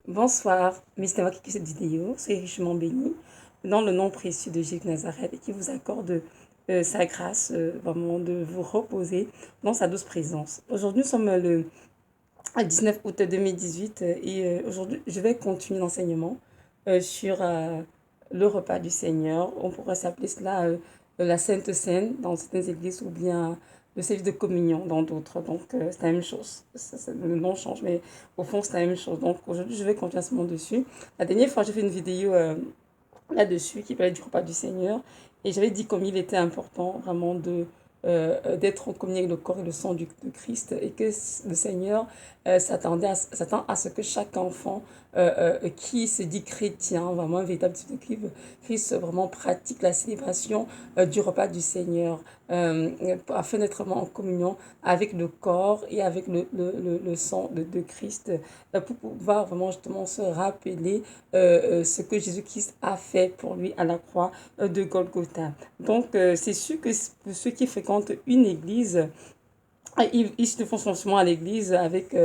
Bonsoir, c'est moi qui fais cette vidéo, soyez richement bénis dans le nom précieux de Jésus de Nazareth et qui vous accorde sa grâce, vraiment de vous reposer dans sa douce présence. Aujourd'hui, nous sommes le 19 août 2018 et aujourd'hui, je vais continuer l'enseignement sur le repas du Seigneur. On pourrait s'appeler cela la Sainte Seine dans certaines églises ou bien le service de communion dans d'autres. Donc, c'est la même chose. Le nom change, mais au fond, c'est la même chose. Donc, aujourd'hui, je vais continuer ce moment dessus. La dernière fois, j'ai fait une vidéo là-dessus qui parlait du repas du Seigneur et j'avais dit comme il était important vraiment d'être en communion avec le corps et le sang de Christ et que le Seigneur s'attend à ce que chaque enfant qui se dit chrétien, vraiment un véritable disciple de Christ, vraiment pratique la célébration du repas du Seigneur afin d'être vraiment en communion avec le corps et avec le sang de Christ pour pouvoir vraiment justement se rappeler ce que Jésus-Christ a fait pour lui à la croix de Golgotha. Donc, c'est sûr que pour ceux qui fréquentent une église, ils se font franchement à l'église avec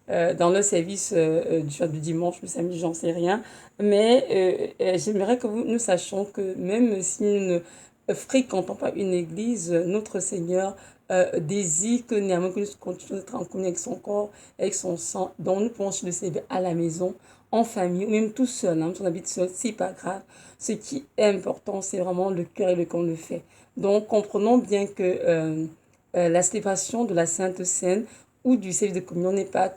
dans le service du dimanche, le samedi, j'en sais rien. Mais j'aimerais que nous sachions que même si nous ne fréquentons pas une église, notre Seigneur désire que néanmoins que nous continuions d'être en communion avec son corps, avec son sang, dont nous pouvons se le célébrer à la maison, en famille, ou même tout seul, hein, si on habite seul, c'est pas grave. Ce qui est important, c'est vraiment le cœur et le corps le fait. Donc, comprenons bien que la célébration de la Sainte Seine ou du service de communion n'est pas,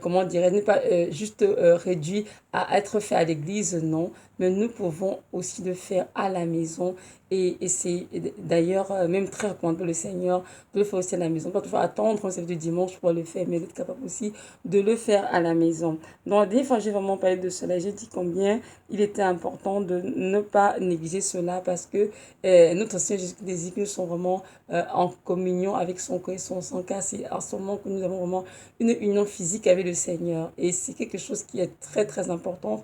comment dirais n'est pas juste réduit à être fait à l'église, non, mais nous pouvons aussi le faire à la maison et c'est d'ailleurs même très recommandé pour le Seigneur de le faire aussi à la maison. Pas toujours attendre un service du dimanche pour le faire, mais d'être capable aussi de le faire à la maison. Donc, la dernière fois, j'ai vraiment parlé de cela. J'ai dit combien il était important de ne pas négliger cela parce que notre Seigneur Jésus désire que nous soyons vraiment en communion avec son corps et son sang, car c'est en ce moment que nous avons vraiment une union physique avec le Seigneur. Et c'est quelque chose qui est très, très important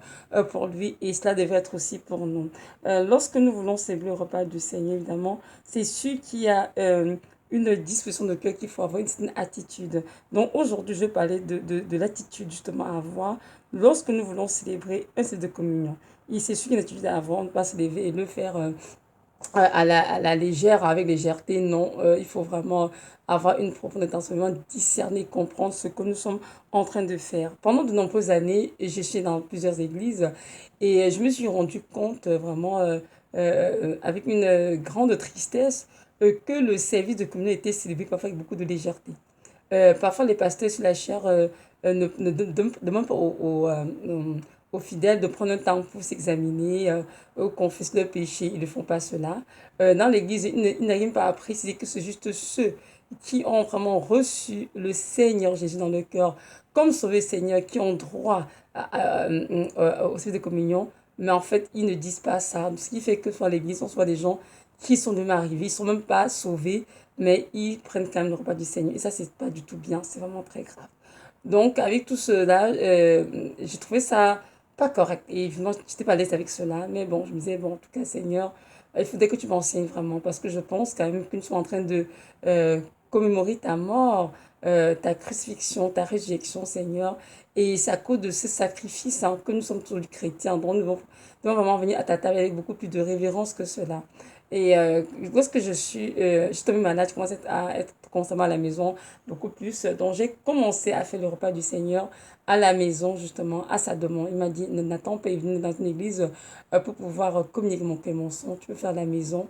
pour lui et cela devrait être aussi pour nous. Lorsque nous voulons célébrer le repas du Seigneur, évidemment, c'est sûr qu'il y a une disposition de cœur qu'il faut avoir, une certaine attitude. Donc aujourd'hui, je vais parler de l'attitude justement à avoir lorsque nous voulons célébrer un service de communion. Il c'est sûr qu'il y a une attitude à avoir, on ne peut pas se lever et le faire à la légère, avec légèreté, non. Il faut vraiment avoir une profonde attention, vraiment discerner, comprendre ce que nous sommes en train de faire. Pendant de nombreuses années, j'ai été dans plusieurs églises et je me suis rendu compte vraiment avec une grande tristesse que le service de communion était célébré parfois avec beaucoup de légèreté. Parfois, les pasteurs sur la chair demandent pas aux fidèles de prendre un temps pour s'examiner, confesser leurs péchés. Ils ne font pas cela. Dans l'Église, ils n'arrivent pas à préciser que c'est juste ceux qui ont vraiment reçu le Seigneur Jésus dans leur cœur comme Sauveur Seigneur, qui ont droit au service de communion. Mais en fait, ils ne disent pas ça. Ce qui fait que soit l'Église, on soit des gens qui sont même arrivés, ils ne sont même pas sauvés, mais ils prennent quand même le repas du Seigneur. Et ça, c'est pas du tout bien, c'est vraiment très grave. Donc, avec tout cela, j'ai trouvé ça pas correct. Et évidemment, je n'étais pas à l'aise avec cela. Mais bon, je me disais, bon, en tout cas, Seigneur, il faudrait que tu m'enseignes vraiment. Parce que je pense quand même que nous sommes en train de commémorer ta mort, ta crucifixion, ta résurrection, Seigneur. Et c'est à cause de ce sacrifice hein, que nous sommes tous les chrétiens. Donc, nous devons vraiment venir à ta table avec beaucoup plus de révérence que cela. Et lorsque je suis tombée malade, je commençais à être constamment à la maison, beaucoup plus. Donc, j'ai commencé à faire le repas du Seigneur à la maison, justement, à sa demande. Il m'a dit, n'attends pas, il venir dans une église pour pouvoir communiquer mon cœur, mon sang. Tu peux faire à la maison,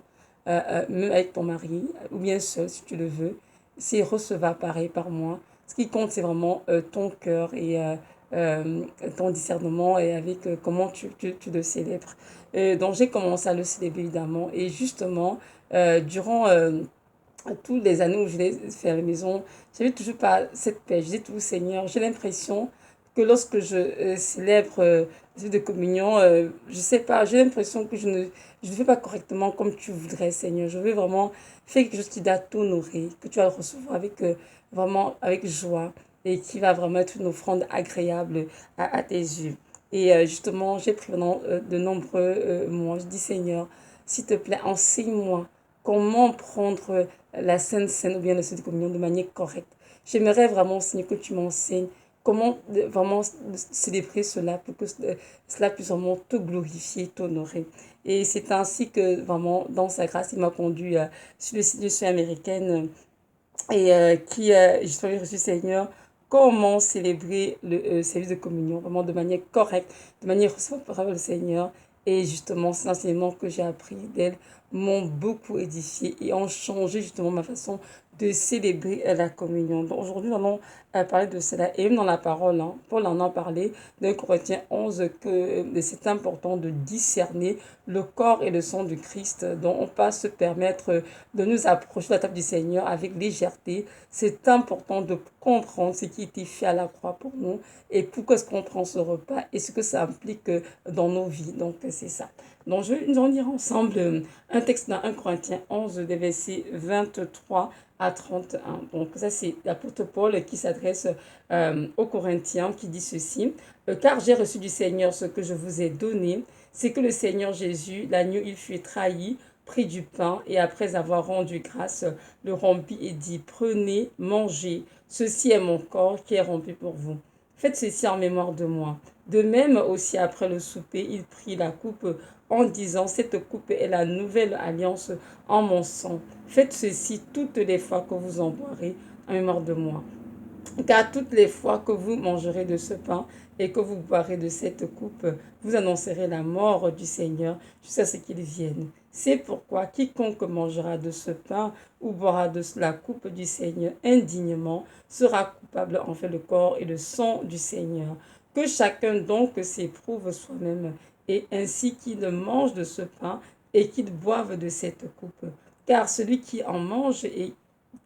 même avec ton mari, ou bien seul, si tu le veux. C'est recevable, pareil, par moi. Ce qui compte, c'est vraiment ton cœur et euh, ton discernement et avec comment tu le célèbres. Donc, j'ai commencé à le célébrer, évidemment. Et justement, durant toutes les années où je l'ai fait à la maison, j'avais toujours pas cette paix. Je disais toujours, Seigneur, j'ai l'impression que lorsque je célèbre le jour de communion, je sais pas, j'ai l'impression que je ne fais pas correctement comme tu voudrais, Seigneur. Je veux vraiment faire quelque chose qui doit t'honorer, que tu vas le recevoir avec, vraiment avec joie et qui va vraiment être une offrande agréable à tes yeux. Et justement, j'ai pris pendant de nombreux mois. Je dis, Seigneur, s'il te plaît, enseigne-moi comment prendre la Sainte Seine ou bien le Sainte Communion de manière correcte. J'aimerais vraiment, Seigneur, que tu m'enseignes comment vraiment célébrer cela pour que cela puisse vraiment te glorifier, t'honorer. Et c'est ainsi que vraiment, dans sa grâce, il m'a conduit sur le site de Suisse américaine et qui, justement, reçu le Seigneur, comment célébrer le service de communion, vraiment de manière correcte, de manière recevable le Seigneur. Et justement, ces enseignements que j'ai appris d'elle m'ont beaucoup édifié et ont changé justement ma façon de célébrer la communion. Donc aujourd'hui, nous allons parler de cela. Et même dans la parole, hein, Paul en a parlé dans Corinthiens 11 que c'est important de discerner le corps et le sang du Christ. Donc on peut se permettre de nous approcher de la table du Seigneur avec légèreté. C'est important de comprendre ce qui a été fait à la croix pour nous et pourquoi est-ce qu'on prend ce repas et ce que ça implique dans nos vies. Donc c'est ça. Donc nous allons lire ensemble un texte dans 1 Corinthiens 11 des versets 23 à 31. Donc ça c'est l'apôtre Paul qui s'adresse aux Corinthiens qui dit ceci. Car j'ai reçu du Seigneur ce que je vous ai donné, c'est que le Seigneur Jésus, l'agneau, il fut trahi, prit du pain et après avoir rendu grâce, le rompit et dit, prenez, mangez, ceci est mon corps qui est rompu pour vous. Faites ceci en mémoire de moi. De même aussi après le souper, il prit la coupe en disant, cette coupe est la nouvelle alliance en mon sang. Faites ceci toutes les fois que vous en boirez en mémoire de moi. Car toutes les fois que vous mangerez de ce pain et que vous boirez de cette coupe, vous annoncerez la mort du Seigneur jusqu'à ce qu'il vienne. C'est pourquoi quiconque mangera de ce pain ou boira de la coupe du Seigneur indignement sera coupable en fait le corps et le sang du Seigneur. Que chacun donc s'éprouve soi-même et ainsi qu'il mange de ce pain et qu'il boive de cette coupe. Car celui qui en mange et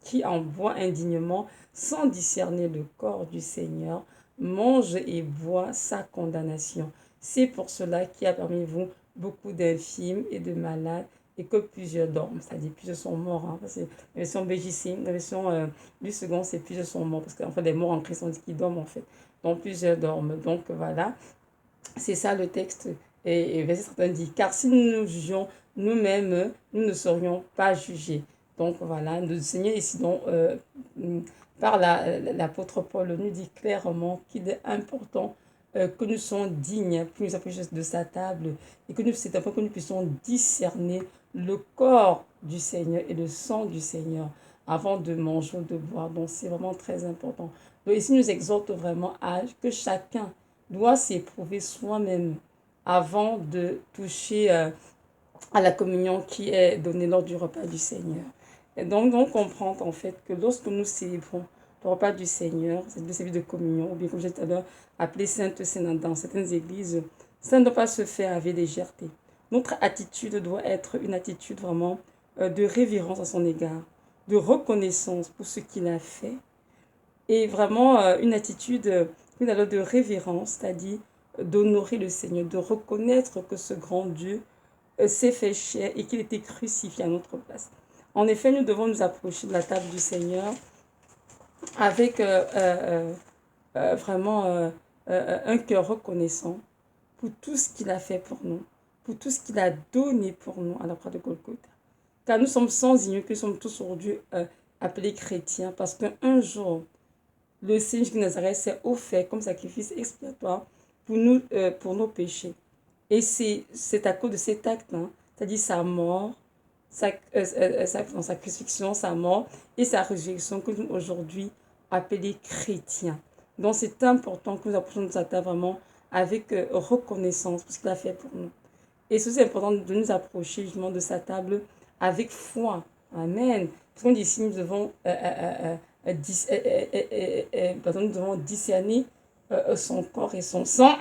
qui en boit indignement sans discerner le corps du Seigneur, mange et boit sa condamnation. C'est pour cela qu'il y a parmi vous beaucoup d'infimes et de malades et que plusieurs dorment. C'est-à-dire plusieurs sont morts. Hein, parce que la version BJC, la version du second, c'est plusieurs sont morts. Parce qu'en fait, les morts en Christ, on dit qu'ils dorment en fait. Donc plusieurs dorment. Donc voilà, c'est ça le texte. Et verset 31 dit, car si nous nous jugions nous-mêmes, nous ne serions pas jugés. Donc voilà, le Seigneur ici, donc, par l'apôtre Paul, nous dit clairement qu'il est important que nous soyons dignes, que nous approchions de sa table, et que c'est important que nous puissions discerner le corps du Seigneur et le sang du Seigneur avant de manger ou de boire. Donc c'est vraiment très important. Donc ici, nous exhorte vraiment à que chacun doit s'éprouver soi-même avant de toucher à la communion qui est donnée lors du repas du Seigneur. Et donc, on comprend en fait que lorsque nous célébrons le repas du Seigneur, c'est le service de communion, ou bien comme j'ai tout à l'heure appelé Sainte Seine dans certaines églises, ça ne doit pas se faire avec légèreté. Notre attitude doit être une attitude vraiment de révérence à son égard, de reconnaissance pour ce qu'il a fait, et vraiment une attitude de révérence, c'est-à-dire d'honorer le Seigneur, de reconnaître que ce grand Dieu s'est fait chair et qu'il était crucifié à notre place. En effet, nous devons nous approcher de la table du Seigneur avec vraiment un cœur reconnaissant pour tout ce qu'il a fait pour nous, pour tout ce qu'il a donné pour nous à la croix de Golgotha. Car nous sommes sans ignorer que nous sommes tous aujourd'hui appelés chrétiens parce qu'un jour, le Seigneur de Nazareth s'est offert comme sacrifice expiatoire pour nos péchés. Et c'est à cause de cet acte, hein, c'est-à-dire sa mort, sa crucifixion, sa mort et sa résurrection que nous aujourd'hui appelés chrétiens. Donc c'est important que nous approchions de sa table vraiment avec reconnaissance pour ce qu'il a fait pour nous. Et c'est aussi important de nous approcher justement de sa table avec foi. Amen. Parce qu'on dit ici, nous devons, nous devons discerner son corps et son sang.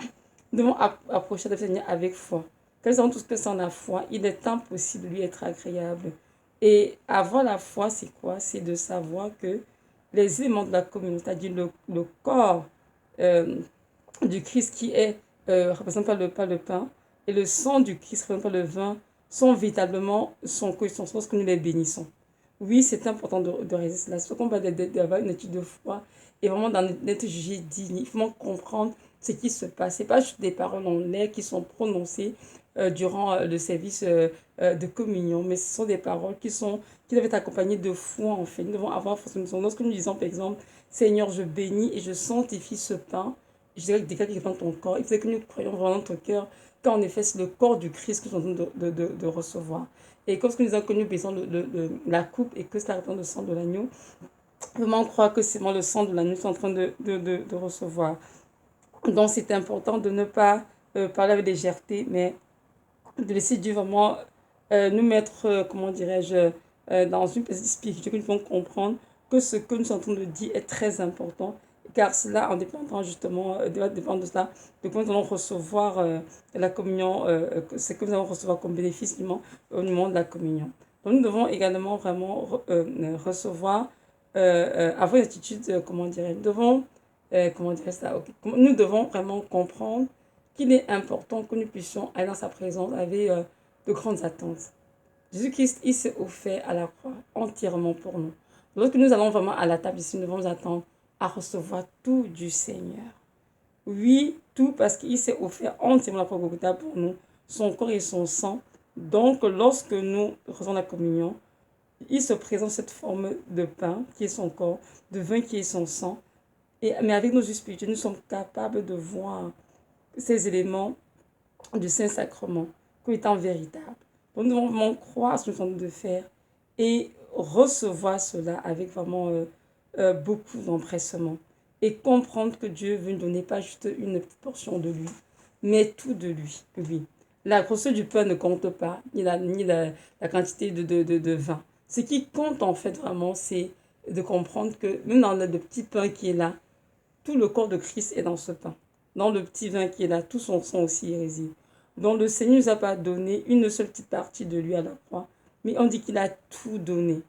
Nous devons approcher de Seigneur avec foi. Quand nous avons tout ce que sans la foi, il est impossible de lui être agréable. Et avoir la foi, c'est quoi? C'est de savoir que les éléments de la communauté, c'est-à-dire le corps du Christ qui est représenté par le pain et le sang du Christ représenté par le vin, sont véritablement son corps et son sang lorsque nous les bénissons. Oui, c'est important de réaliser cela. C'est qu'on va d'avoir une étude de foi et vraiment d'être jugé digne. Il faut comprendre ce qui se passe. Ce n'est pas juste des paroles en l'air qui sont prononcées durant le service de communion, mais ce sont des paroles qui doivent être accompagnées de foi, en fait. Nous devons avoir foi. Lorsque nous disons, par exemple, Seigneur, je bénis et je sanctifie ce pain. Je dirais que des cas qui est dans ton corps. Il faut que nous croyons vraiment dans notre cœur qu'en effet, c'est le corps du Christ que nous sommes en train de recevoir. Et comme ce que nous avons connu, par exemple, la coupe et que c'est la réponse de sang de l'agneau, vraiment croire que c'est vraiment le sang de l'agneau que nous sommes en train de recevoir. Donc, c'est important de ne pas parler avec légèreté, mais de laisser Dieu vraiment nous mettre, comment dirais-je, dans une petite spiritualité que nous pouvons comprendre que ce que nous sommes en train de dire est très important, car cela, en dépendant justement, dépend de cela, de comment nous allons recevoir la communion, ce que nous allons recevoir comme bénéfice au moment de la communion. Donc nous devons également vraiment recevoir, avoir une attitude, comment dirais-je, nous devons, comment dirais ça, okay. Nous devons vraiment comprendre qu'il est important que nous puissions aller dans sa présence avec de grandes attentes. Jésus-Christ, il s'est offert à la croix entièrement pour nous. Lorsque nous allons vraiment à la table ici, nous devons nous attendre à recevoir tout du Seigneur. Oui, tout parce qu'il s'est offert entièrement la croix Golgotha pour nous, son corps et son sang. Donc, lorsque nous recevons la communion, il se présente cette forme de pain qui est son corps, de vin qui est son sang. Mais avec nos yeux spirituels, nous sommes capables de voir ces éléments du Saint-Sacrement comme étant véritables. Donc nous devons vraiment croire ce que nous sommes de faire et recevoir cela avec vraiment beaucoup d'empressement. Et comprendre que Dieu veut nous donner pas juste une petite portion de lui, mais tout de lui. Oui. La grosseur du pain ne compte pas, ni la quantité de vin. Ce qui compte en fait vraiment, c'est de comprendre que même dans le petit pain qui est là, tout le corps de Christ est dans ce pain. Dans le petit vin qui est là, tout son sang aussi est réside. Donc le Seigneur ne nous a pas donné une seule petite partie de lui à la croix, mais on dit qu'il a tout donné.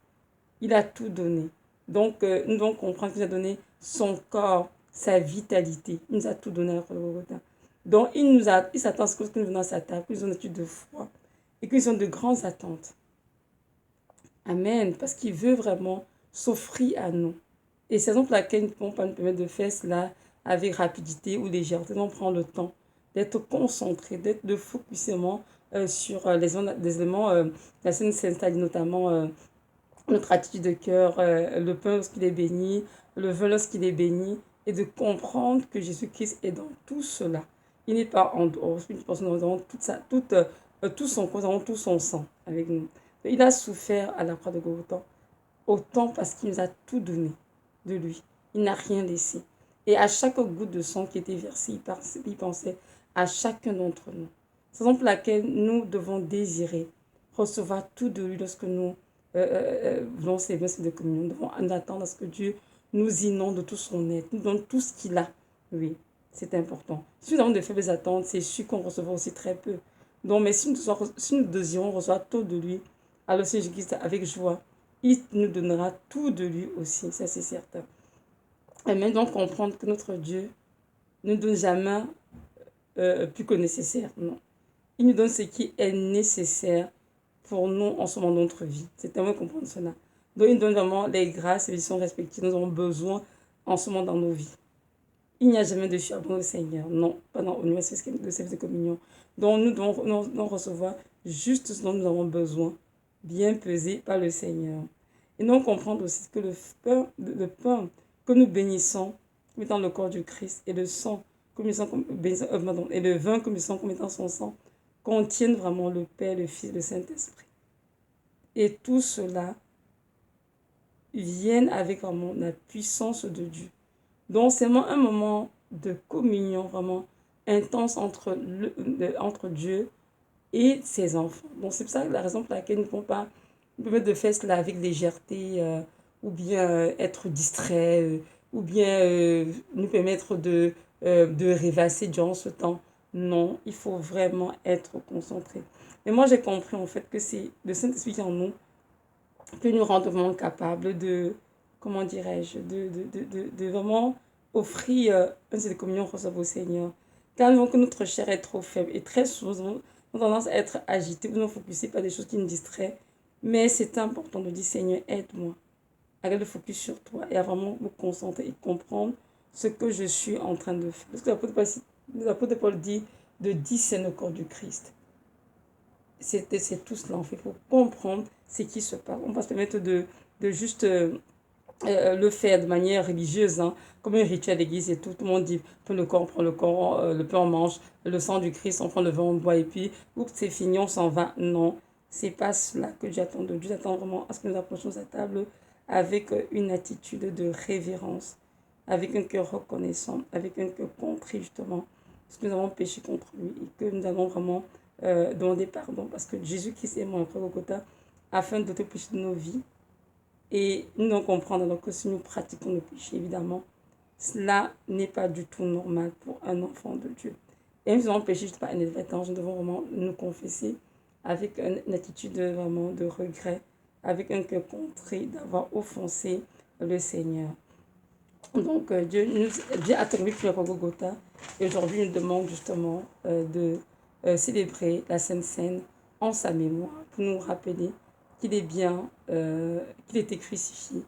Il a tout donné. Donc nous devons comprendre qu'il a donné son corps, sa vitalité. Il nous a tout donné à la croix de Golgotha. Donc il s'attend à ce que nous venons à sa table, que nous ayons une attitude de foi et que nous ayons de grandes attentes. Amen. Parce qu'il veut vraiment s'offrir à nous. Et c'est la raison pour laquelle nous ne pouvons pas nous permettre de faire cela avec rapidité ou légèreté. On prend le temps d'être concentré, d'être de focusément sur les éléments de la Sainte Sainte, notamment notre attitude de cœur, le pain lorsqu'il est béni, le vin lorsqu'il est béni, et de comprendre que Jésus-Christ est dans tout cela. Il n'est pas en dehors. Nous avons tout son corps, nous avons tout son sang avec nous. Il a souffert à la croix de Golgotha, autant parce qu'il nous a tout donné de lui. Il n'a rien laissé. Et à chaque goutte de sang qui était versée, il pensait à chacun d'entre nous. C'est la raison pour laquelle nous devons désirer recevoir tout de lui lorsque nous voulons célébrer cette communion. Nous devons attendre à ce que Dieu nous inonde de tout son être, nous donne tout ce qu'il a. Oui, c'est important. Si nous avons de faibles attentes, c'est sûr qu'on recevra aussi très peu. Donc, mais si nous désirons recevoir tout de lui, alors Seigneur Jésus-Christ avec joie, il nous donnera tout de lui aussi, ça c'est certain. Amen. Donc comprendre que notre Dieu ne donne jamais plus que nécessaire, non. Il nous donne ce qui est nécessaire pour nous en ce moment de notre vie. C'est tellement comprendre cela. Donc il nous donne vraiment les grâces et les missions respectives nous avons besoin en ce moment dans nos vies. Il n'y a jamais de charbon au Seigneur, non, pas dans le service de communion. Donc nous devons recevoir juste ce dont nous avons besoin, bien pesé par le Seigneur. Et nous comprendre aussi que le pain que nous bénissons comme étant le corps du Christ et le sang comme et le vin comme étant comme étant son sang contiennent vraiment le Père, le Fils, le Saint-Esprit. Et tout cela vient avec vraiment la puissance de Dieu. Donc c'est vraiment un moment de communion vraiment intense entre Dieu et ses enfants. Donc c'est pour ça la raison pour laquelle nous ne pouvons pas nous permettre de faire cela avec légèreté ou bien être distrait ou bien nous permettre de rêvasser durant ce temps. Non, il faut vraiment être concentré. Mais moi j'ai compris en fait que c'est le Saint-Esprit qui est en nous que nous rend vraiment capables de, comment dirais-je, de vraiment offrir une cette communion au Seigneur. Car nous voyons que notre chair est trop faible et très souvent, nous avons tendance à être agités ou nous focuser par des choses qui nous distraient. Mais c'est important de dire, Seigneur, aide-moi à garder le focus sur toi et à vraiment me concentrer et comprendre ce que je suis en train de faire. Parce que l'apôtre Paul dit de discerner le corps du Christ. C'est tout cela en fait. Il faut comprendre ce qui se passe. On ne va pas se permettre de juste le faire de manière religieuse, hein, comme un rituel d'église et tout. Tout le monde dit, on prend le corps, le pain, on mange, le sang du Christ, on prend le vin, on boit, et puis, oups, c'est fini, on s'en va. Non, c'est pas cela que Dieu attend de Dieu. Dieu attend vraiment à ce que nous approchions sa table avec une attitude de révérence, avec un cœur reconnaissant, avec un cœur contrit, justement, parce que nous avons péché contre lui et que nous allons vraiment demander pardon, parce que Jésus-Christ est mort au Golgotha afin de te pécher de nos vies. Et nous devons comprendre alors que si nous pratiquons le péché, évidemment, cela n'est pas du tout normal pour un enfant de Dieu. Et nous avons péché, je ne sais pas, inadvertance, nous devons vraiment nous confesser avec une attitude vraiment de regret, avec un cœur contré d'avoir offensé le Seigneur. Donc Dieu a terminé pour le Golgotha et aujourd'hui il nous demande justement de célébrer la Sainte Seine en sa mémoire pour nous rappeler qu'il est bien, qu'il était crucifié,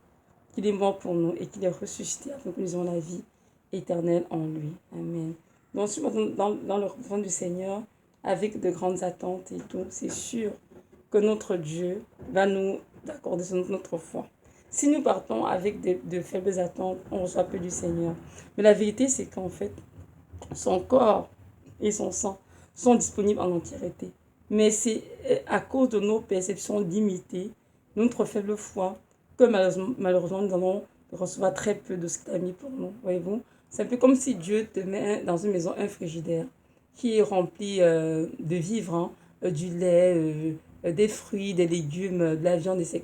qu'il est mort pour nous et qu'il est ressuscité afin que nous ayons la vie éternelle en lui. Amen. Donc dans le reprendre du Seigneur avec de grandes attentes et tout, c'est sûr que notre Dieu va nous accorder notre foi. Si nous partons avec de faibles attentes, on reçoit peu du Seigneur. Mais la vérité, c'est qu'en fait, son corps et son sang sont disponibles en entièreté. Mais c'est à cause de nos perceptions limitées, notre faible foi, que malheureusement nous allons recevoir très peu de ce qu'il a mis pour nous. Voyez-vous, c'est un peu comme si Dieu te met dans une maison un frigidaire qui est rempli de vivres, hein, du lait, des fruits, des légumes, de la viande, etc.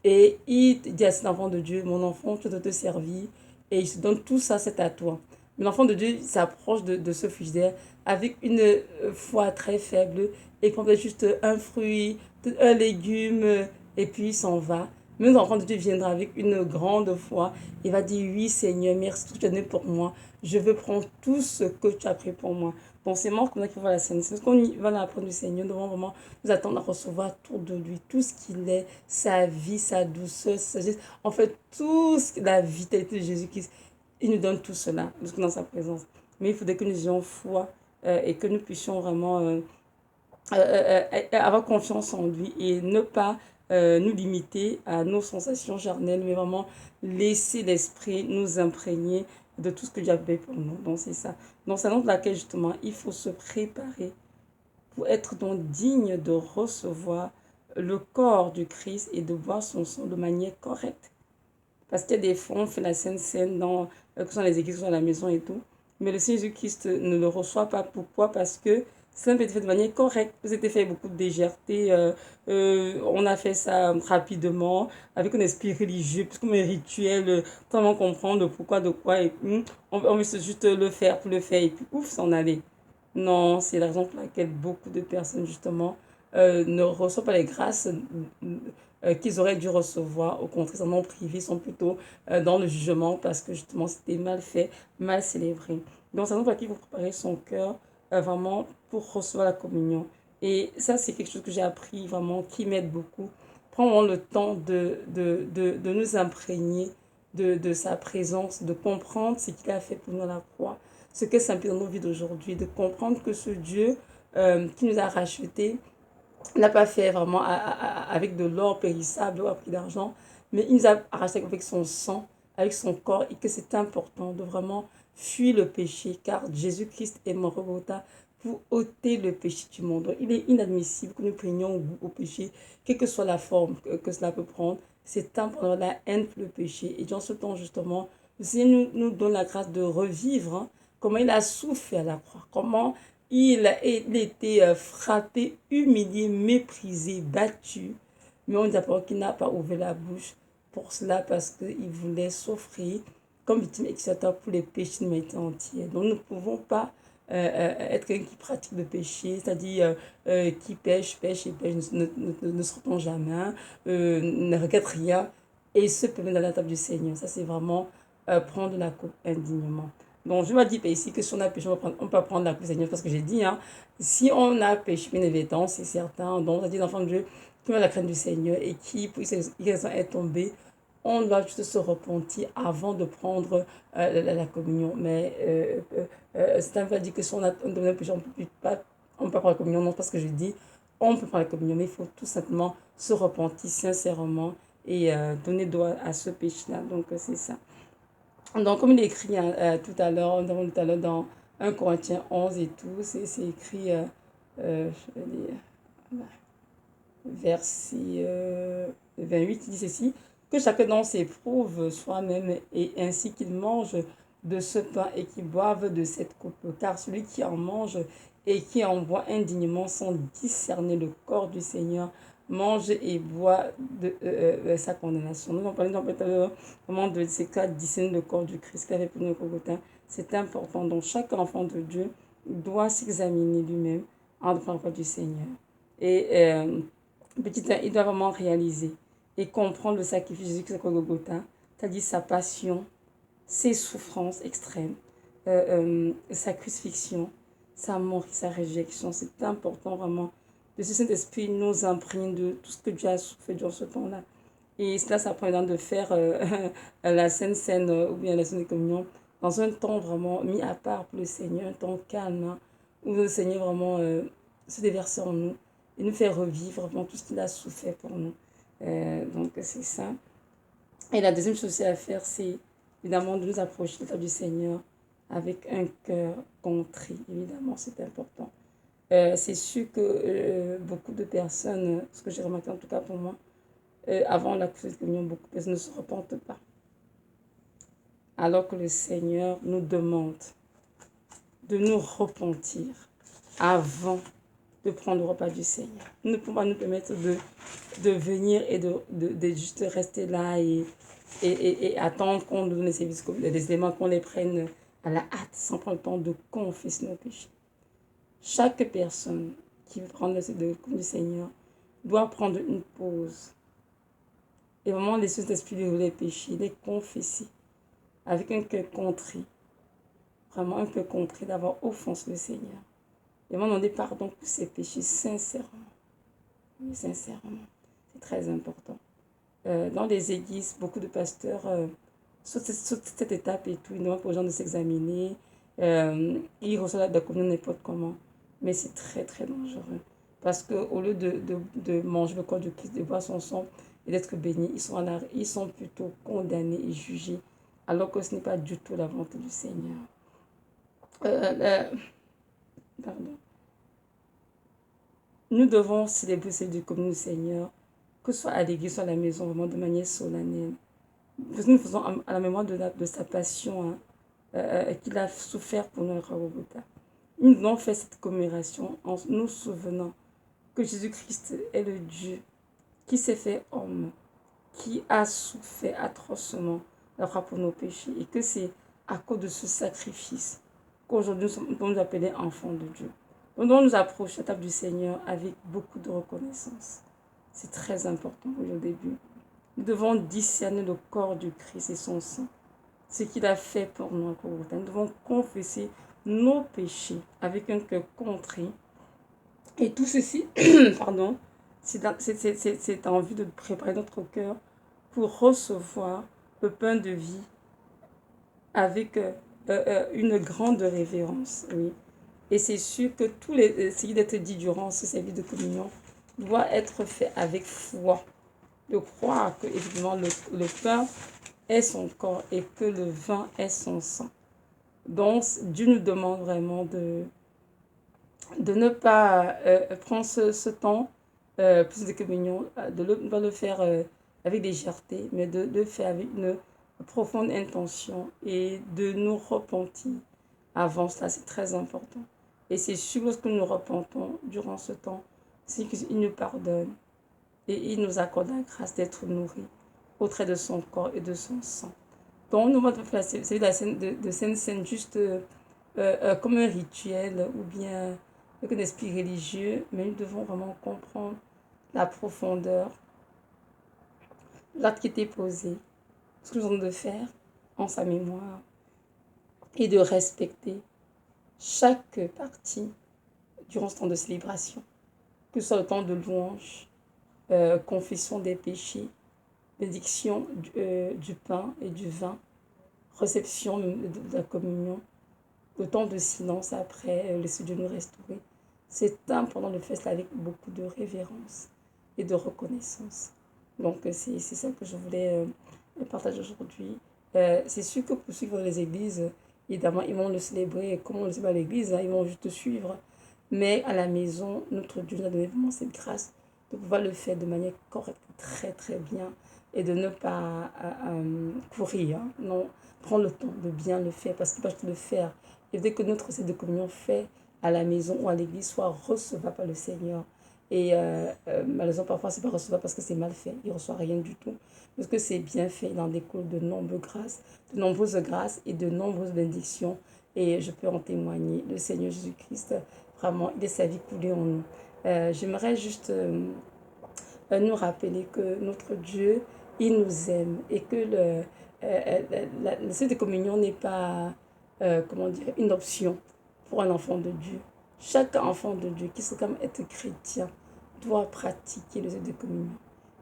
Et il dit à cet enfant de Dieu, mon enfant, tu dois te servir. Et il se donne tout ça, c'est à toi. Mais l'enfant de Dieu s'approche de ce frigidaire avec une foi très faible et prend peut-être juste un fruit, un légume, et puis il s'en va. Mais l'enfant de Dieu viendra avec une grande foi. Il va dire, oui Seigneur, merci tout ce que tu as donné pour moi. Je veux prendre tout ce que tu as pris pour moi. Donc c'est moi qu'on a qui va la scène. C'est ce qu'on va l'apprendre du Seigneur. Nous devons vraiment nous attendre à recevoir tout de lui, tout ce qu'il est, sa vie, sa douceur, sa sagesse. En fait, tout ce, la vitalité de Jésus-Christ. Il nous donne tout cela dans sa présence. Mais il faudrait que nous ayons foi et que nous puissions vraiment avoir confiance en lui et ne pas nous limiter à nos sensations charnelles, mais vraiment laisser l'esprit nous imprégner de tout ce que Dieu a fait pour nous. Donc c'est ça. Donc c'est dans laquelle justement il faut se préparer pour être donc digne de recevoir le corps du Christ et de boire son sang de manière correcte. Parce qu'il y a des fois, on fait la Sainte Seine dans, que ce soit les églises, que ce soit à la maison et tout. Mais le Seigneur Jésus-Christ ne le reçoit pas. Pourquoi? Parce que ça n'a pas été fait de manière correcte. C'était fait avec beaucoup de légèreté. On a fait ça rapidement, avec un esprit religieux, plus comme un rituel, tellement comprendre pourquoi, de quoi. Et puis, on veut juste le faire pour le faire. Et puis, ouf, s'en aller. Non, c'est la raison pour laquelle beaucoup de personnes, justement, ne reçoivent pas les grâces qu'ils auraient dû recevoir. Au contraire, ils en ont privé, ils sont plutôt dans le jugement parce que, justement, c'était mal fait, mal célébré. Donc, c'est la raison pour laquelle il faut préparer son cœur vraiment pour recevoir la communion. Et ça, c'est quelque chose que j'ai appris vraiment, qui m'aide beaucoup. Prendre le temps de nous imprégner de sa présence, de comprendre ce qu'il a fait pour nous à la croix, ce que ça implique dans nos vies d'aujourd'hui, de comprendre que ce Dieu qui nous a rachetés n'a pas fait vraiment avec de l'or périssable ou à prix d'argent, mais il nous a rachetés avec son sang, avec son corps, et que c'est important de vraiment fuir le péché, car Jésus-Christ est mort au Golgotha pour ôter le péché du monde. Donc, il est inadmissible que nous prenions au péché, quelle que soit la forme que cela peut prendre. C'est temps pour la haine pour le péché. Et dans ce temps, justement, le Seigneur nous donne la grâce de revivre, hein, comment il a souffert à la croix, comment il a été frappé, humilié, méprisé, battu. Mais on dit d'abord qu'il n'a pas ouvert la bouche pour cela parce qu'il voulait s'offrir comme victime expiatoire pour les péchés de l'humanité entière. Donc nous ne pouvons pas être quelqu'un qui pratique le péché, c'est-à-dire qui pêche, pêche et pêche, ne se repent jamais, ne regrette rien et se permet dans la table du Seigneur. Ça, c'est vraiment prendre la coupe indignement. Donc, je me dis ici que si on a péché, on peut prendre la coupe du Seigneur parce que j'ai dit, hein, si on a péché, bien évidemment, c'est certain. Donc, c'est-à-dire l'enfant de Dieu qui a la crainte du Seigneur et qui, pour est tombé, on doit juste se repentir avant de prendre la communion. Mais c'est un peu dit que si on a un péché, on peut pas prendre la communion. Non, parce que je dis, on peut prendre la communion, mais il faut tout simplement se repentir sincèrement et donner droit à ce péché-là. Donc, c'est ça. Donc, comme il est écrit tout à l'heure, dans 1 Corinthiens 11 et tout, c'est écrit, je vais dire, verset 28, il dit ceci, que chacun d'entre s'éprouve soi-même et ainsi qu'il mange de ce pain et qu'il boive de cette coupe. Car celui qui en mange et qui en boit indignement sans discerner le corps du Seigneur mange et boit de sa condamnation. Nous avons parlé tout à l'heure vraiment de ces cas discerner le corps du Christ qui avait pour nous Golgotha. C'est important. Donc chaque enfant de Dieu doit s'examiner lui-même en devant le corps du Seigneur. Et petit 1, il doit vraiment réaliser et comprendre le sacrifice de Jésus qui est Golgotha, c'est-à-dire sa passion, ses souffrances extrêmes, sa crucifixion, sa mort et sa réjection. C'est important vraiment que ce Saint-Esprit nous imprègne de tout ce que Dieu a souffert durant ce temps-là. Et cela, ça prend de faire la Sainte Seine ou bien la Sainte de Communion dans un temps vraiment mis à part pour le Seigneur, un temps calme, hein, où le Seigneur vraiment se déverse en nous et nous faire revivre vraiment tout ce qu'il a souffert pour nous. Donc, c'est ça. Et la deuxième chose aussi à faire, c'est évidemment de nous approcher de la table du Seigneur avec un cœur contrit. Évidemment, c'est important. C'est sûr que beaucoup de personnes, ce que j'ai remarqué en tout cas pour moi, avant la communion, beaucoup de personnes ne se repentent pas. Alors que le Seigneur nous demande de nous repentir avant de prendre le repas du Seigneur. Nous ne pouvons pas nous permettre de venir et de juste rester là et attendre qu'on nous donne les éléments, qu'on les prenne à la hâte, sans prendre le temps de confesser nos péchés. Chaque personne qui veut prendre le coup du Seigneur doit prendre une pause et vraiment laisser l'esprit les péchés, les confesser avec un cœur contrit, vraiment un cœur contrit d'avoir offensé le Seigneur. Et vraiment demander pardon pour ses péchés sincèrement. Oui, sincèrement. C'est très important. Dans les églises, beaucoup de pasteurs sautent cette étape et tout. Ils demandent aux gens de s'examiner. Ils reçoivent la communion n'importe comment. Mais c'est très, très dangereux. Parce qu'au lieu de manger le corps de Christ, de boire son sang et d'être bénis, ils sont plutôt condamnés et jugés. Alors que ce n'est pas du tout la volonté du Seigneur. Pardon. Nous devons célébrer celle du commun du Seigneur, que ce soit à l'église, soit à la maison, vraiment de manière solennelle. Nous faisons à la mémoire de sa passion qu'il a souffert pour nous à Golgotha. Nous devons faire cette commémoration en nous souvenant que Jésus-Christ est le Dieu qui s'est fait homme, qui a souffert atrocement pour nos péchés et que c'est à cause de ce sacrifice qu'aujourd'hui nous pouvons nous appeler enfants de Dieu. Nous devons nous approcher la table du Seigneur avec beaucoup de reconnaissance. C'est très important au début. Nous devons discerner le corps du Christ et son sang, ce qu'il a fait pour nous à Golgotha. Nous devons confesser nos péchés avec un cœur contrit. Et tout ceci, pardon, c'est en vue de préparer notre cœur pour recevoir le pain de vie avec une grande révérence. Oui. Et c'est sûr que tout ce qui est dit durant ce service de communion doit être fait avec foi. De croire que, évidemment, le pain est son corps et que le vin est son sang. Donc, Dieu nous demande vraiment de ne pas prendre ce temps plus de communion, de ne pas le faire avec légèreté, mais de le faire avec une profonde intention et de nous repentir avant cela. C'est très important. Et c'est sûr, lorsque nous nous repentons durant ce temps, c'est qu'il nous pardonne et il nous accorde la grâce d'être nourris au trait de son corps et de son sang. Donc, nous devons faire la scène de Sainte-Seine juste comme un rituel ou bien avec un esprit religieux, mais nous devons vraiment comprendre la profondeur, l'acte qui était posé, ce que nous avons de faire en sa mémoire et de respecter chaque partie durant ce temps de célébration, que ce soit le temps de louange, confession des péchés, bénédiction du pain et du vin, réception de la communion, le temps de silence après, laisser Dieu nous restaurer. C'est important de faire cela avec beaucoup de révérence et de reconnaissance. Donc, c'est ça que je voulais partager aujourd'hui. C'est sûr que pour suivre les églises, évidemment, ils vont le célébrer comme on le célèbre à l'église, hein, ils vont juste suivre. Mais à la maison, notre Dieu nous a donné vraiment cette grâce de pouvoir le faire de manière correcte, très très bien, et de ne pas courir, hein. Non, prendre le temps de bien le faire, parce qu'il peut le faire. Et dès que notre recette de communion fait à la maison ou à l'église soit recevable par le Seigneur, et malheureusement, parfois, c'est pas recevable parce que c'est mal fait. Il ne reçoit rien du tout. Parce que c'est bien fait, il en découle de nombreuses grâces et de nombreuses bénédictions. Et je peux en témoigner. Le Seigneur Jésus-Christ, vraiment, il est sa vie coulée en nous. J'aimerais juste nous rappeler que notre Dieu, il nous aime et que le Saint de communion n'est pas, comment dire, une option pour un enfant de Dieu. Chaque enfant de Dieu qui se comme être chrétien doit pratiquer le Saint de communion.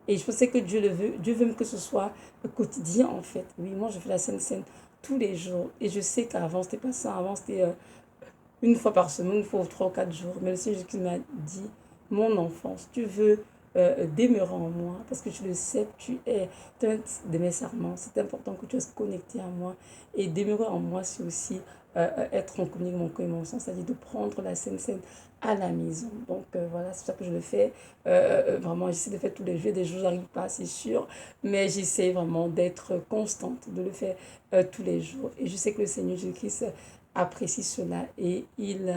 Et je sais que Dieu le veut. Dieu veut que ce soit quotidien en fait. Oui, moi je fais la Sainte Seine tous les jours. Et je sais qu'avant c'était pas ça. Avant c'était une fois par semaine, une fois ou 3 ou 4 jours. Mais le Seigneur Jésus m'a dit, mon enfant, si tu veux demeurer en moi, parce que tu le sais, tu es un de mes serments. C'est important que tu restes connecté à moi. Et demeurer en moi, c'est aussi être en communion avec mon sens, c'est-à-dire de prendre la Sainte Seine à la maison. Donc voilà, c'est ça que je le fais. Vraiment, j'essaie de faire tous les jours. Des jours, j'arrive pas, c'est sûr. Mais j'essaie vraiment d'être constante, de le faire tous les jours. Et je sais que le Seigneur Jésus-Christ apprécie cela. Et il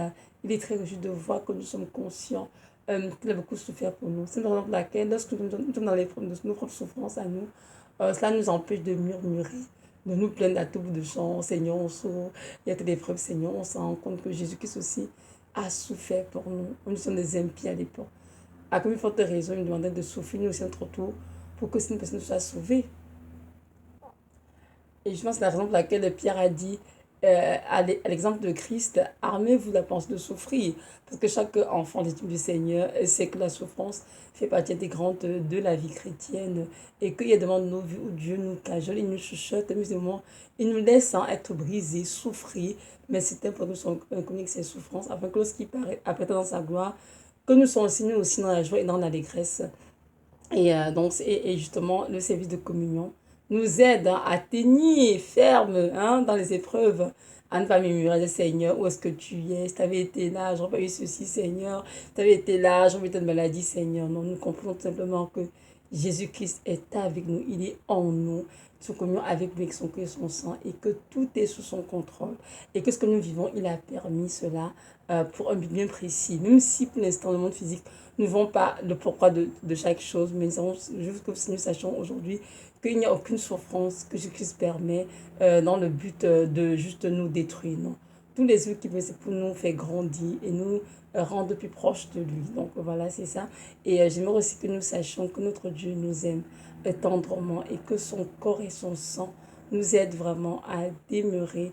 est très heureux de voir que nous sommes conscients qu'il a beaucoup souffert pour nous. C'est la raison pour laquelle, lorsque nous sommes dans nos propres souffrances à nous, cela nous empêche de murmurer, de nous plaindre à tout bout de champ. Seigneur, on souffre, il y a des preuves, Seigneur, on se rend compte que Jésus-Christ aussi a souffert pour nous. Nous sommes des impies à l'époque. À comme une forte raison, il nous demandait de souffrir, nous aussi, notre tour, pour que cette personne soit sauvée. Et je pense que c'est la raison pour laquelle Pierre a dit, à l'exemple de Christ, armez-vous la pensée de souffrir. Parce que chaque enfant du Seigneur sait que la souffrance fait partie intégrante de la vie chrétienne. Et qu'il y a des moments de nos vies où Dieu nous cajole, il nous chuchote, amusement, il nous laisse être brisés, souffrir. Mais c'est important que nous soyons connus avec ces souffrances, afin que lorsqu'il apparaît dans sa gloire, que nous soyons aussi, nous aussi dans la joie et dans l'allégresse. Et justement, le service de communion nous aide à tenir ferme dans les épreuves, à ne pas murmurer, Seigneur, où est-ce que tu es? Si tu avais été là, j'aurais pas eu ceci, Seigneur. Si tu avais été là, j'aurais eu telle maladie, Seigneur. Non, nous comprenons tout simplement que Jésus-Christ est avec nous, il est en nous, son communion avec lui, avec son cœur et son sang, et que tout est sous son contrôle. Et que ce que nous vivons, il a permis cela pour un but bien précis. Même si pour l'instant, le monde physique, nous ne vont pas le pourquoi de chaque chose, mais nous avons juste que nous sachions aujourd'hui qu'il n'y a aucune souffrance que Jésus-Christ permet dans le but de juste nous détruire. Non. Tous les œuvres qui veulent, c'est pour nous faire grandir et nous rendre plus proches de lui. Donc voilà, c'est ça. Et j'aimerais aussi que nous sachions que notre Dieu nous aime tendrement et que son corps et son sang nous aident vraiment à demeurer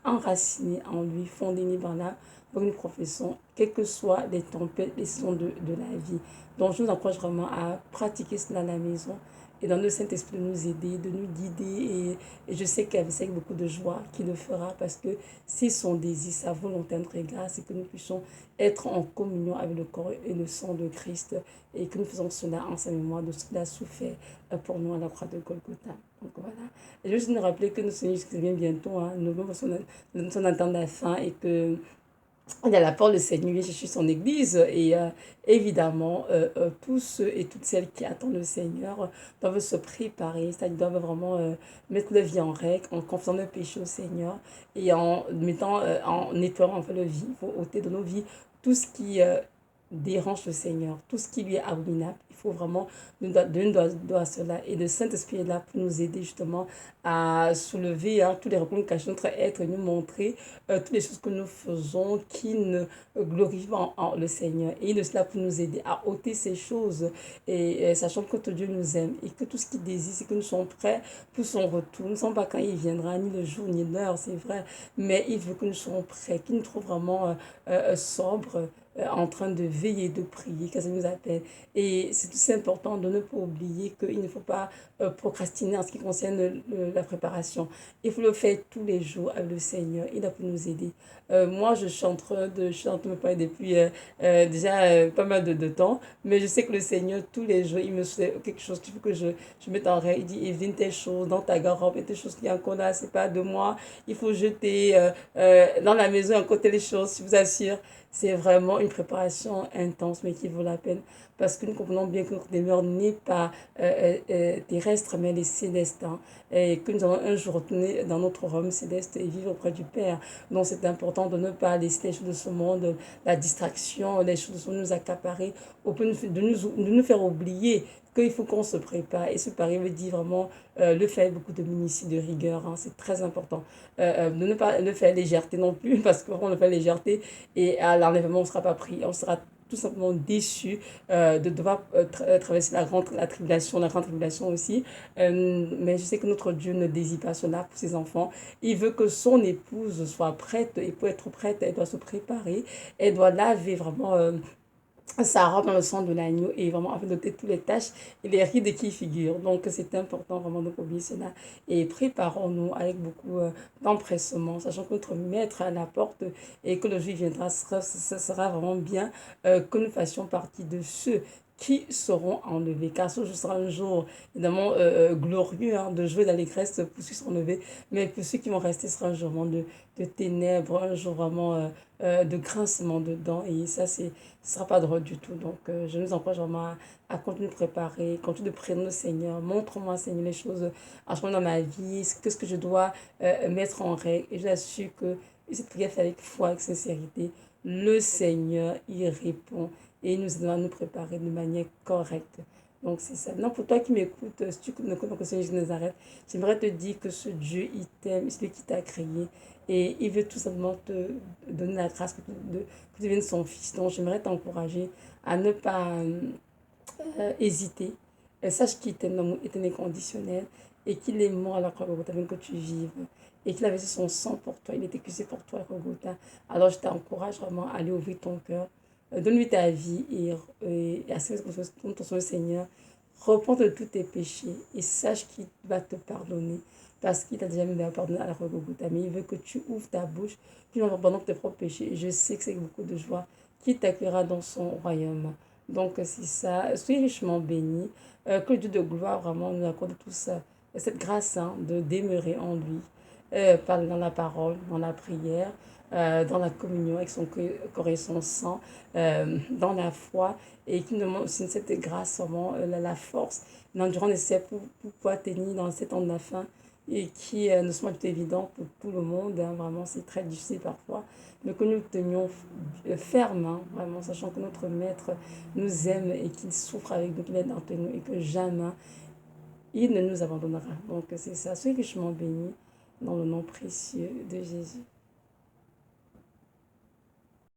enracinés en lui, fondés dans l'âme. Donc nous professons, quelles que soient les tempêtes, les sons de la vie. Donc je vous encourage vraiment à pratiquer cela à la maison et dans le Saint-Esprit de nous aider, de nous guider. Et je sais qu'avec c'est avec beaucoup de joie qu'il le fera parce que c'est son désir, sa volonté, notre grâce, c'est que nous puissions être en communion avec le corps et le sang de Christ et que nous faisons cela en sa mémoire de ce qu'il a souffert pour nous à la croix de Golgotha. Donc voilà. Et juste nous rappeler que nous sommes bien bientôt, hein, nous sommes attendre la fin et que il y a la porte, le Seigneur vient chercher son église et évidemment, tous ceux et toutes celles qui attendent le Seigneur doivent se préparer, c'est-à-dire doivent vraiment mettre leur vie en règle, en confiant leur péché au Seigneur et en mettant, en nettoyant en fait le vie, il faut ôter de nos vies tout ce qui dérange le Seigneur, tout ce qui lui est abominable. Il faut vraiment donner à cela. Et le Saint-Esprit est là pour nous aider justement à soulever tous les recoins cachés de notre être et nous montrer toutes les choses que nous faisons qui ne glorifient pas le Seigneur. Et il est là pour nous aider à ôter ces choses et sachant que notre Dieu nous aime et que tout ce qu'il désire, c'est que nous sommes prêts pour son retour. Nous ne savons pas quand il viendra, ni le jour, ni l'heure, c'est vrai. Mais il veut que nous soyons prêts, qu'il nous trouve vraiment sobres en train de veiller, de prier, que ça nous appelle. Et c'est c'est important de ne pas oublier qu'il ne faut pas procrastiner en ce qui concerne la préparation. Il faut le faire tous les jours avec le Seigneur. Il a pu nous aider. Moi, je suis en train de chanter me parler depuis déjà pas mal de temps, mais je sais que le Seigneur, tous les jours, il me fait quelque chose qu'il faut que je mette en règle. Il dit, Evelyne, telle chose dans ta garde-robe et telle chose qui est encore là, c'est pas de moi. Il faut jeter dans la maison encore telle chose, je vous assure. C'est vraiment une préparation intense, mais qui vaut la peine. Parce que nous comprenons bien que notre demeure n'est pas terrestre, mais elle est céleste. Hein, et que nous allons un jour retourner dans notre Rome céleste et vivre auprès du Père. Donc c'est important de ne pas laisser les choses de ce monde, la distraction, les choses de ce monde nous accaparer, au point de nous faire oublier qu'il faut qu'on se prépare. Et se préparer veut dire vraiment le faire avec beaucoup de minutie, de rigueur. Hein, c'est très important. De ne pas le faire légèreté non plus, parce qu'on le fait légèreté et à l'enlèvement, on ne sera pas pris. On sera tout simplement déçu de devoir traverser la grande tribulation aussi. Mais je sais que notre Dieu ne désire pas cela pour ses enfants. Il veut que son épouse soit prête et pour être prête, elle doit se préparer. Elle doit laver vraiment sa robe dans le sang de l'agneau et vraiment afin de noter toutes les tâches et les rides qui y figurent. Donc c'est important vraiment de pas oublier cela. Et préparons-nous avec beaucoup d'empressement, sachant que notre maître est à la porte et que le jour viendra, ce sera vraiment bien que nous fassions partie de ceux qui seront enlevés. Car ce jour sera un jour évidemment glorieux, hein, de joie et d'allégresse pour ceux qui seront enlevés. Mais pour ceux qui vont rester, ce sera un jour vraiment de ténèbres, un jour vraiment de grincement de dents. Et ça, ce ne sera pas drôle du tout. Donc, je nous encourage vraiment à continuer de préparer, continuer de prier au Seigneur. Montre-moi, Seigneur, les choses en ce moment dans ma vie, ce que je dois mettre en règle. Et j'assure que cette prière fait avec foi, avec sincérité. Le Seigneur y répond et il nous aide à nous préparer de manière correcte. Donc, c'est ça. Non, pour toi qui m'écoutes, si tu ne connais pas le Seigneur Jésus de Nazareth, j'aimerais te dire que ce Dieu, il t'aime, c'est lui qui t'a créé. Et il veut tout simplement te donner la grâce que tu deviennes son fils. Donc, j'aimerais t'encourager à ne pas hésiter. Sache qu'il t'aime d'amour inconditionnel et qu'il est mort à la croix de Golgotha, même que tu vives. Et qu'il a versé son sang pour toi. Il est accusé pour toi à Golgotha. Alors, je t'encourage vraiment à aller ouvrir ton cœur. Donne-lui ta vie et accepte ton Seigneur. Repends de tous tes péchés et sache qu'il va te pardonner parce qu'il t'a déjà mis pardonné à la croix de Golgotha. Mais il veut que tu ouvres ta bouche, tu lui pardonnes tes propres péchés. Et je sais que c'est avec beaucoup de joie qu'il t'accueillera dans son royaume. Donc, c'est ça. Soyez richement bénis. Que le Dieu de gloire vraiment nous accorde tout ça, cette grâce hein, de demeurer en lui, dans la parole, dans la prière, dans la communion avec son corps et son sang, dans la foi, et qui nous demande aussi cette grâce, vraiment, la force, l'endurance nécessaire pour pouvoir tenir dans ces temps de la fin, et qui ne sont pas tout évident pour tout le monde, hein, vraiment c'est très difficile parfois, mais que nous tenions ferme, hein, vraiment, sachant que notre Maître nous aime et qu'il souffre avec nous, qu'il est entre nous, et que jamais il ne nous abandonnera. Donc c'est ça, soyez richement bénis dans le nom précieux de Jésus.